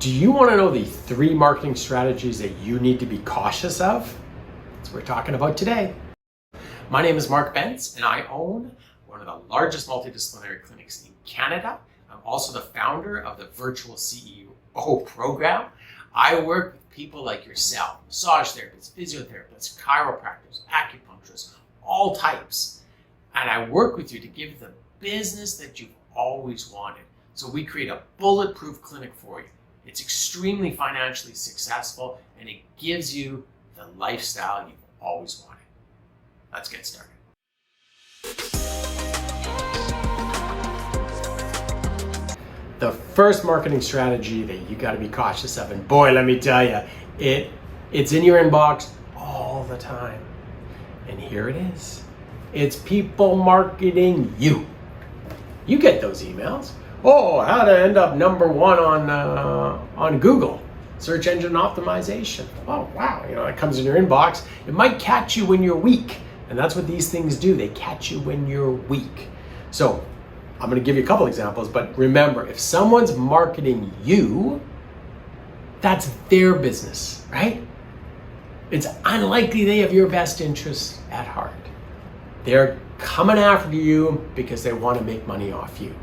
Do you want to know the 3 marketing strategies that you need to be cautious of? That's what we're talking about today. My name is Mark Bentz, and I own one of the largest multidisciplinary clinics in Canada. I'm also the founder of the Virtual CEO program. I work with people like yourself, massage therapists, physiotherapists, chiropractors, acupuncturists, all types. And I work with you to give you the business that you've always wanted. So we create a bulletproof clinic for you. It's extremely financially successful, and it gives you the lifestyle you've always wanted. Let's get started. The first marketing strategy that you got to be cautious of, and boy, let me tell you, it's in your inbox all the time. And here it is. It's people marketing you. You get those emails. Oh, how to end up number 1 on Google, search engine optimization. Oh, wow, it comes in your inbox. It might catch you when you're weak, and that's what these things do. They catch you when you're weak. So I'm going to give you a couple examples, but remember, if someone's marketing you, that's their business, right? It's unlikely they have your best interests at heart. They're coming after you because they want to make money off you.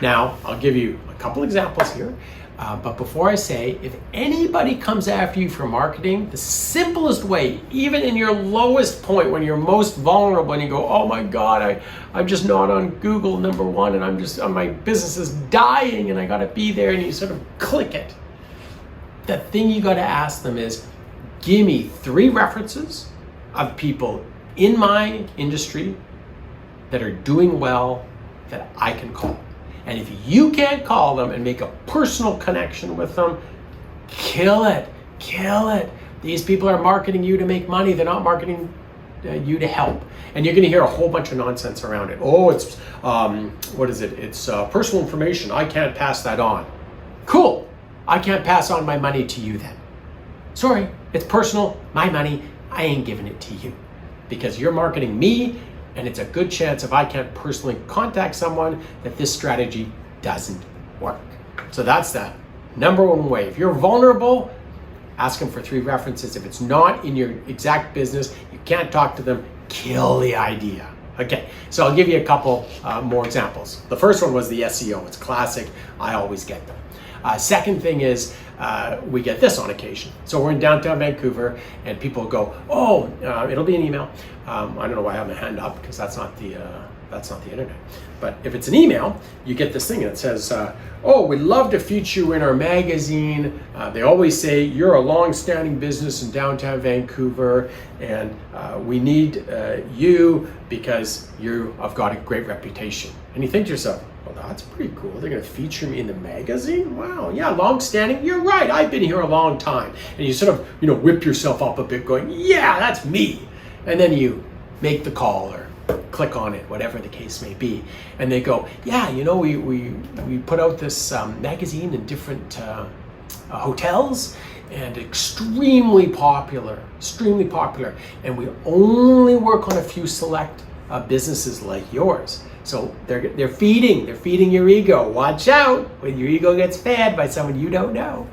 Now, I'll give you a couple examples here, but before I say, if anybody comes after you for marketing, the simplest way, even in your lowest point, when you're most vulnerable and you go, oh my God, I'm just not on Google number 1 and my business is dying and I gotta be there, and you sort of click it. The thing you gotta ask them is, give me 3 references of people in my industry that are doing well that I can call. And if you can't call them and make a personal connection with them, kill it. These people are marketing you to make money. They're not marketing you to help. And you're going to hear a whole bunch of nonsense around it. Oh, it's, what is it? It's personal information. I can't pass that on. Cool. I can't pass on my money to you then. Sorry, it's personal. My money, I ain't giving it to you because you're marketing me. And it's a good chance if I can't personally contact someone that this strategy doesn't work. So that's the number 1 way. If you're vulnerable, ask them for 3 references. If it's not in your exact business, you can't talk to them, kill the idea. Okay, so I'll give you a couple more examples. The first one was the SEO. It's classic. I always get them. Second thing is we get this on occasion. So we're in downtown Vancouver and people go, oh, it'll be an email. I don't know why I have my hand up because that's not the internet. But if it's an email, you get this thing and it says, oh, we'd love to feature you in our magazine. They always say you're a long-standing business in downtown Vancouver and we need you because you have got a great reputation. And you think to yourself, well, that's pretty cool. They're going to feature me in the magazine? Wow, yeah, long-standing. You're right. I've been here a long time. And you sort of, whip yourself up a bit going, yeah, that's me. And then you make the call or click on it, whatever the case may be. And they go, yeah, we put out this magazine in different hotels and extremely popular. And we only work on a few select businesses like yours. So they're feeding your ego. Watch out when your ego gets fed by someone you don't know.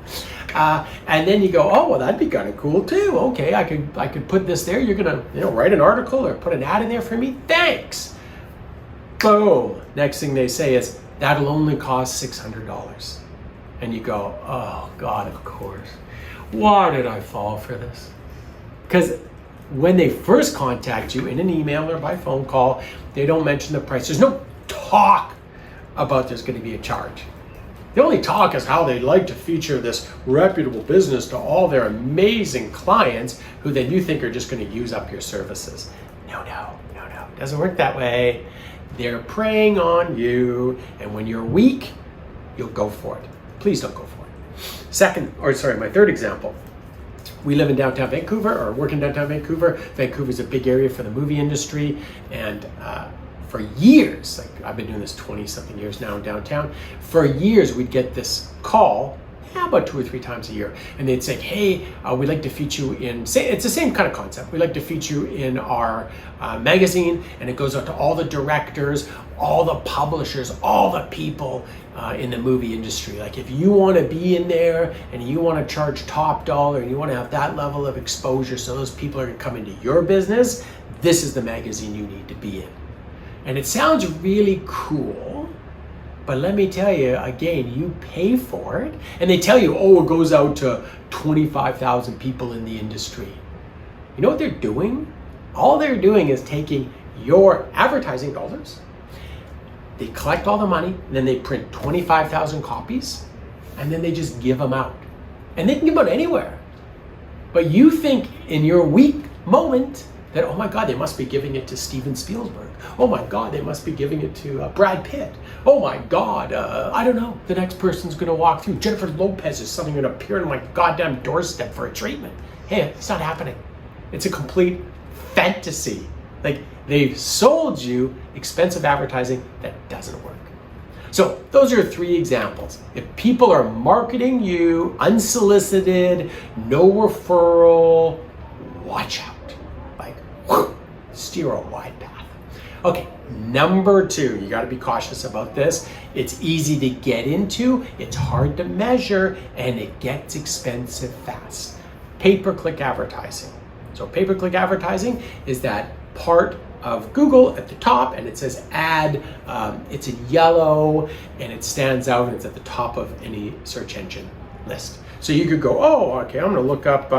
And then you go, oh, well, that'd be kind of cool too. Okay, I could put this there. You're gonna write an article or put an ad in there for me. Thanks. Boom. Next thing they say is that'll only cost $600. And you go, oh God, of course. Why did I fall for this? Because when they first contact you in an email or by phone call, they don't mention the price. There's no talk about there's going to be a charge. The only talk is how they'd like to feature this reputable business to all their amazing clients who then you think are just going to use up your services. No. It doesn't work that way. They're preying on you, and when you're weak, you'll go for it. Please don't go for it. My third example. We live in downtown Vancouver, or work in downtown Vancouver. Vancouver's a big area for the movie industry, and for years, I've been doing this 20-something years now in downtown, for years we'd get this call Yeah, about 2 or 3 times a year. And they'd say, hey, we'd like to feature you in, say, it's the same kind of concept. We'd like to feature you in our magazine, and it goes out to all the directors, all the publishers, all the people in the movie industry. Like if you want to be in there and you want to charge top dollar and you want to have that level of exposure so those people are going to come into your business, this is the magazine you need to be in. And it sounds really cool, but let me tell you, again, you pay for it. And they tell you, oh, it goes out to 25,000 people in the industry. You know what they're doing? All they're doing is taking your advertising dollars, they collect all the money, and then they print 25,000 copies, and then they just give them out. And they can give them out anywhere. But you think in your weak moment that, oh my God, they must be giving it to Steven Spielberg. Oh my God, they must be giving it to Brad Pitt. Oh my God, I don't know. The next person's gonna walk through. Jennifer Lopez is suddenly gonna appear on my goddamn doorstep for a treatment. Hey, it's not happening. It's a complete fantasy. Like, they've sold you expensive advertising that doesn't work. So those are 3 examples. If people are marketing you unsolicited, no referral, watch out. Like, steer a wide path. Okay, number 2, you gotta be cautious about this. It's easy to get into, it's hard to measure, and it gets expensive fast. Pay-per-click advertising. So pay-per-click advertising is that part of Google at the top, and it says ad, it's in yellow, and it stands out, and it's at the top of any search engine list. So you could go, oh, okay, I'm gonna look up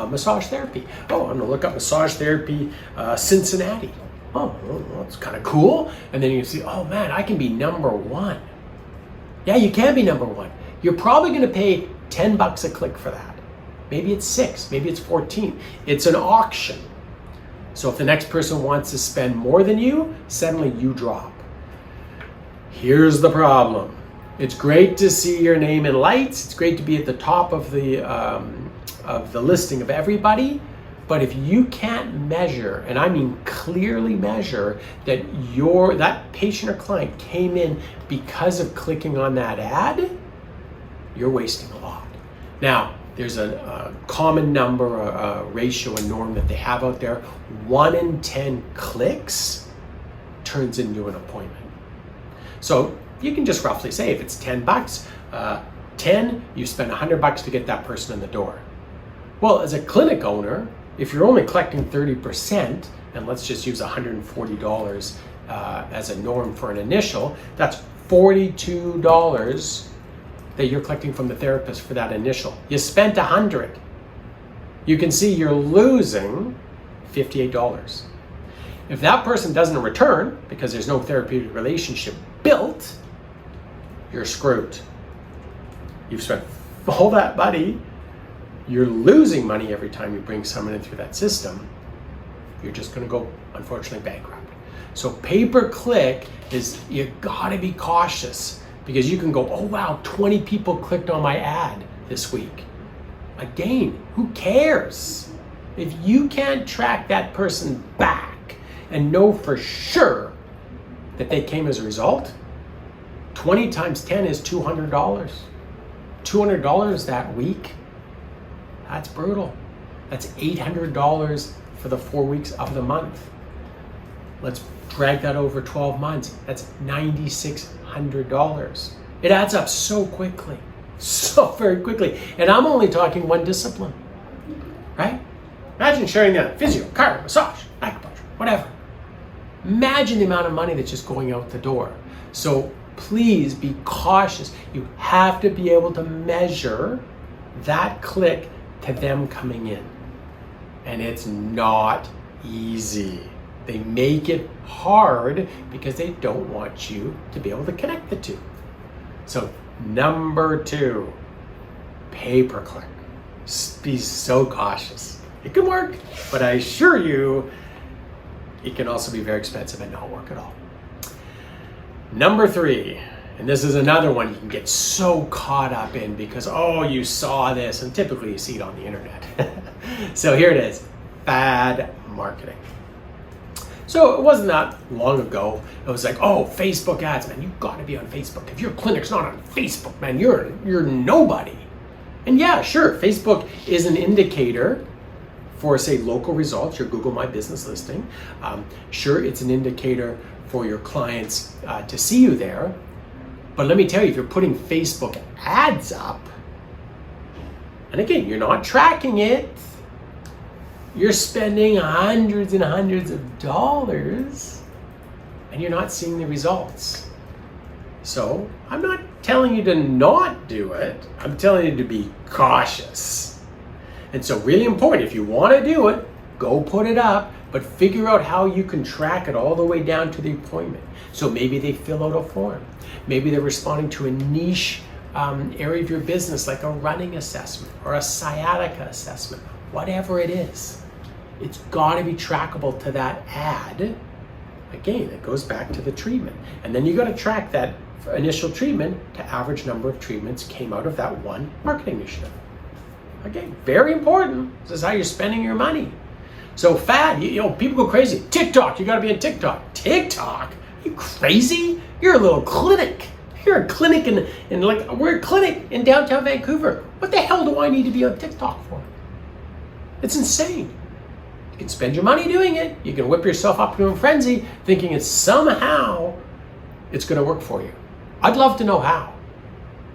massage therapy. Oh, I'm gonna look up massage therapy Cincinnati. Oh, well, that's kind of cool. And then you see, oh man, I can be number 1. Yeah, you can be number 1. You're probably gonna pay $10 a click for that. Maybe it's 6, maybe it's 14. It's an auction. So if the next person wants to spend more than you, suddenly you drop. Here's the problem. It's great to see your name in lights. It's great to be at the top of the listing of everybody. But if you can't measure, and I mean clearly measure, that that patient or client came in because of clicking on that ad, you're wasting a lot. Now, there's a common number, a ratio, a norm that they have out there. 1 in 10 clicks turns into an appointment. So you can just roughly say if it's $10, 10, you spend $100 to get that person in the door. Well, as a clinic owner, if you're only collecting 30%, and let's just use $140 as a norm for an initial, that's $42 that you're collecting from the therapist for that initial. You spent $100. You can see you're losing $58. If that person doesn't return because there's no therapeutic relationship built, you're screwed. You've spent all that money. You're losing money every time you bring someone in through that system. You're just gonna go, unfortunately, bankrupt. So pay-per-click is, you gotta be cautious, because you can go, oh wow, 20 people clicked on my ad this week. Again, who cares? If you can't track that person back and know for sure that they came as a result, 20 times 10 is $200. $200 that week, that's brutal. That's $800 for the 4 weeks of the month. Let's drag that over 12 months. That's $9,600. It adds up so quickly, so very quickly. And I'm only talking one discipline, right? Imagine sharing that physio, chiro, massage, acupuncture, whatever. Imagine the amount of money that's just going out the door. So please be cautious. You have to be able to measure that click to them coming in. And it's not easy. They make it hard because they don't want you to be able to connect the two. So number 2, pay-per-click. Be so cautious. It can work, but I assure you, it can also be very expensive and not work at all. Number 3, and this is another one you can get so caught up in because, oh, you saw this, and typically you see it on the internet. So here it is, fad marketing. So So it wasn't that long ago. It was like, oh, Facebook ads, man, you've got to be on Facebook. If your clinic's not on Facebook, man, you're nobody. And yeah, sure, Facebook is an indicator for, say, local results, your Google My Business listing. Sure, it's an indicator for your clients to see you there. But let me tell you, if you're putting Facebook ads up, and again, you're not tracking it, you're spending hundreds and hundreds of dollars, and you're not seeing the results. So I'm not telling you to not do it. I'm telling you to be cautious. And so really important, if you want to do it, go put it up, but figure out how you can track it all the way down to the appointment. So maybe they fill out a form. Maybe they're responding to a niche area of your business, like a running assessment or a sciatica assessment, whatever it is. It's got to be trackable to that ad. Again, it goes back to the treatment. And then you got to track that initial treatment to average number of treatments came out of that one marketing initiative. Again, very important. This is how you're spending your money. So fad, people go crazy. TikTok, you got to be on TikTok. TikTok? Are you crazy? You're a little clinic. You're a clinic we're a clinic in downtown Vancouver. What the hell do I need to be on TikTok for? It's insane. You can spend your money doing it. You can whip yourself up to a frenzy thinking it's going to work for you. I'd love to know how.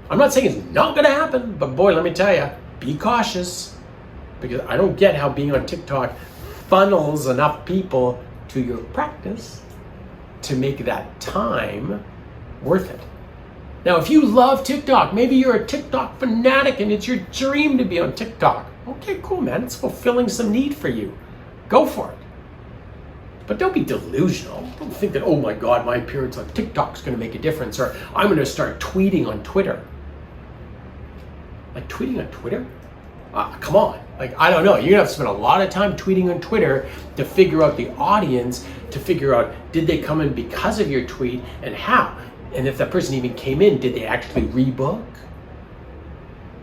I'm not saying it's not going to happen, but boy, let me tell you, be cautious, because I don't get how being on TikTok funnels enough people to your practice to make that time worth it. Now, if you love TikTok, maybe you're a TikTok fanatic and it's your dream to be on TikTok. Okay, cool, man. It's fulfilling some need for you. Go for it. But don't be delusional. Don't think that, oh my God, my appearance on TikTok is going to make a difference, or I'm going to start tweeting on Twitter. Like tweeting on Twitter? Come on. Like, I don't know. You're going to have to spend a lot of time tweeting on Twitter to figure out the audience, to figure out, did they come in because of your tweet and how? And if that person even came in, did they actually rebook?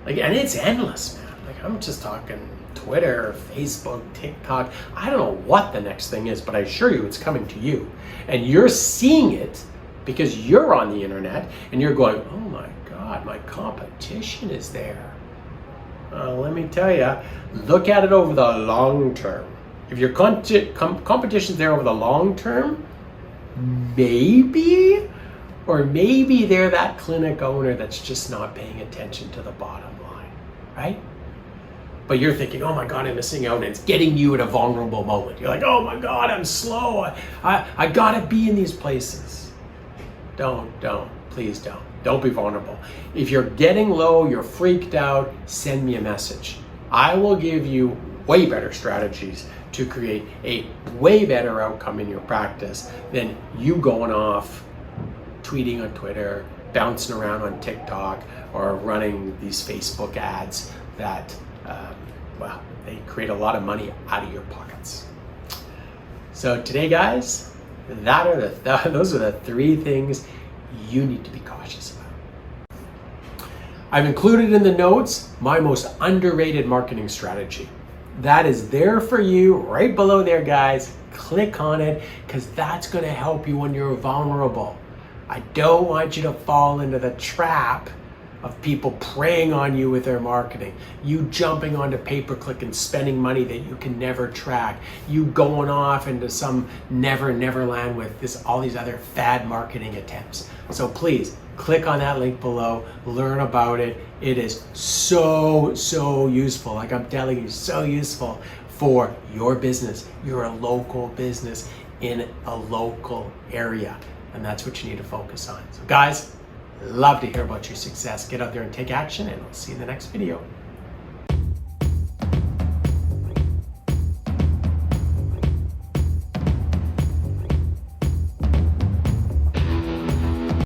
Like, and it's endless, man. Like, I'm just talking Twitter, Facebook, TikTok. I don't know what the next thing is, but I assure you it's coming to you. And you're seeing it because you're on the internet and you're going, oh my God, my competition is there. Let me tell you, look at it over the long term. If your competition's there over the long term, maybe they're that clinic owner that's just not paying attention to the bottom line, right? But you're thinking, oh my God, I'm missing out, and it's getting you at a vulnerable moment. You're like, oh my God, I'm slow. I gotta be in these places. Please don't. Don't be vulnerable. If you're getting low, you're freaked out, send me a message. I will give you way better strategies to create a way better outcome in your practice than you going off, tweeting on Twitter, bouncing around on TikTok, or running these Facebook ads that, they create a lot of money out of your pockets. So today, guys, those are the three things you need to be cautious about. I've included in the notes my most underrated marketing strategy. That is there for you right below there, guys. Click on it, because that's going to help you when you're vulnerable. I don't want you to fall into the trap of people preying on you with their marketing, you jumping onto pay-per-click and spending money that you can never track, you going off into some never land with all these other fad marketing attempts. So please click on that link below, learn about it. It is so useful. Like I'm telling you, so useful for your business. You're a local business in a local area, and that's what you need to focus on. So guys, love to hear about your success. Get out there and take action, and we'll see you in the next video.